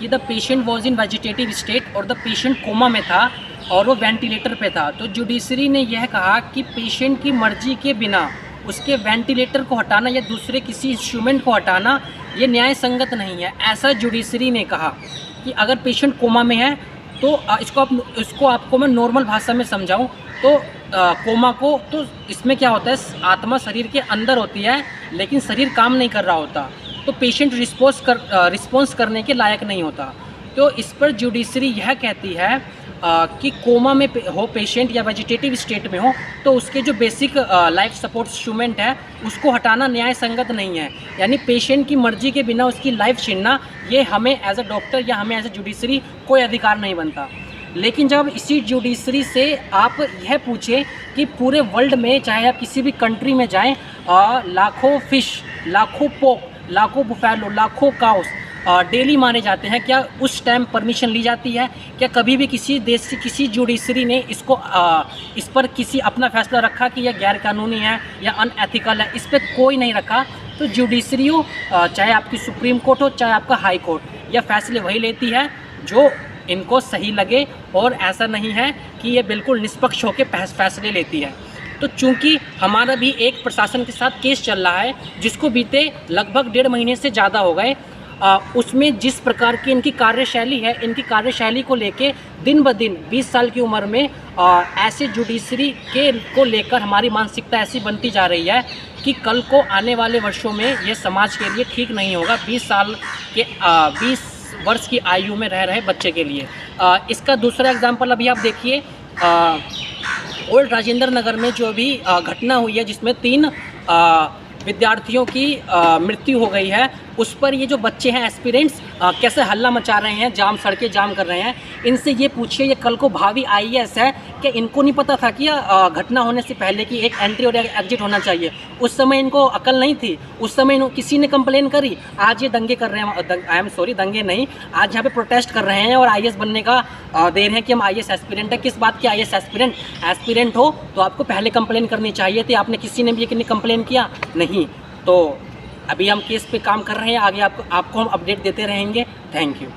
कि the patient was in vegetative state और the patient coma में था और वो वेंटिलेटर पे था। तो जुडिशरी ने यह कहा कि पेशेंट की मर्जी के बिना उसके वेंटिलेटर को हटाना या दूसरे किसी इंस्ट्रूमेंट को हटाना ये न्याय संगत नहीं है। ऐसा जुडिशरी ने कहा कि अगर पेशेंट कोमा में है तो इसको आपको मैं नॉर्मल भाषा में समझाऊं तो कोमा को तो इसमें क्या होता है, आत्मा शरीर के अंदर होती है लेकिन शरीर काम नहीं कर रहा होता, तो पेशेंट रिस्पॉन्स करने के लायक नहीं होता। तो इस पर जुडिशरी यह कहती है कि कोमा में हो पेशेंट या वेजिटेटिव स्टेट में हो तो उसके जो बेसिक लाइफ सपोर्ट इंस्ट्रूमेंट है उसको हटाना न्याय संगत नहीं है। यानी पेशेंट की मर्जी के बिना उसकी लाइफ छीनना ये हमें एज अ डॉक्टर या हमें एज अ जुडिशरी कोई अधिकार नहीं बनता। लेकिन जब इसी जुडिशरी से आप यह पूछें कि पूरे वर्ल्ड में चाहे आप किसी भी कंट्री में जाएं, लाखों फिश, लाखों पोक, लाखों बुफेलो, लाखों काउस डेली मारे जाते हैं, क्या उस टाइम परमिशन ली जाती है? क्या कभी भी किसी देश की किसी जुडिशरी ने इस पर किसी अपना फैसला रखा कि यह गैर कानूनी है या अनएथिकल है? इस पर कोई नहीं रखा। तो जुडिशरी हो, चाहे आपकी सुप्रीम कोर्ट हो चाहे आपका हाई कोर्ट, यह फैसले वही लेती है जो इनको सही लगे, और ऐसा नहीं है कि ये बिल्कुल निष्पक्ष होकर फैसले लेती है। तो चूंकि हमारा भी एक प्रशासन के साथ केस चल रहा है जिसको बीते लगभग 1.5 महीने से ज़्यादा हो गए, उसमें जिस प्रकार की इनकी कार्यशैली है, इनकी कार्यशैली को लेके दिन ब दिन 20 साल की उम्र में ऐसे जुडिशरी को लेकर हमारी मानसिकता ऐसी बनती जा रही है कि कल को आने वाले वर्षों में ये समाज के लिए ठीक नहीं होगा। 20 वर्ष की आयु में रह रहे बच्चे के लिए। इसका दूसरा एग्जाम्पल अभी आप देखिए, ओल्ड राजेंद्र नगर में जो भी घटना हुई है जिसमें 3 विद्यार्थियों की मृत्यु हो गई है, उस पर ये जो बच्चे हैं एस्पिरेंट्स कैसे हल्ला मचा रहे हैं, सड़कें जाम कर रहे हैं। इनसे ये पूछिए ये कल को भावी IAS है कि इनको नहीं पता था कि घटना होने से पहले कि एक एंट्री और एग्जिट होना चाहिए? उस समय इनको अकल नहीं थी, उस समय किसी ने कंप्लेन करी। आज ये दंगे कर रहे हैं, आई एम सॉरी दंगे नहीं, आज यहाँ पे प्रोटेस्ट कर रहे हैं और IAS बनने का दे रहे हैं कि हम IAS एस्पिरेंट है। किस बात की IAS एस्पिरेंट हो तो आपको पहले कंप्लेन करनी चाहिए थी। आपने किसी ने भी ये कंप्लेन किया नहीं। तो अभी हम केस पे काम कर रहे हैं, आगे आपको हम अपडेट देते रहेंगे। Thank you.